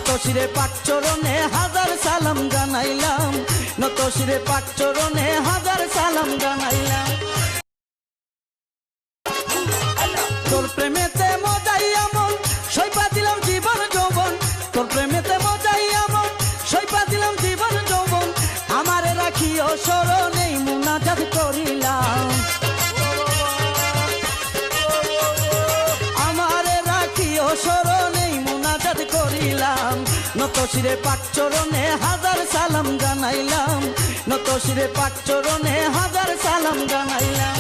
নত শিরে পাক চরণে হাজার সালাম জানাইলাম, নত শিরে পাক চরণে হাজার সালাম জানাইলাম। তোর প্রেমেতে মজাই আমন সইপা দিলাম জীবন যৌবন, তোর প্রেমেতে মজাই আমন সইপা দিলাম জীবন যৌবন। আমারে রাখিও স্মরণে মুনাজাত করিলাম, আমারে রাখিও স্মরণে মুনাজাত করিলাম। নত শিরে পাক চরণে হাজার সালাম জানাইলাম, নত শিরে পাক চরণে হাজার সালাম জানাইলাম।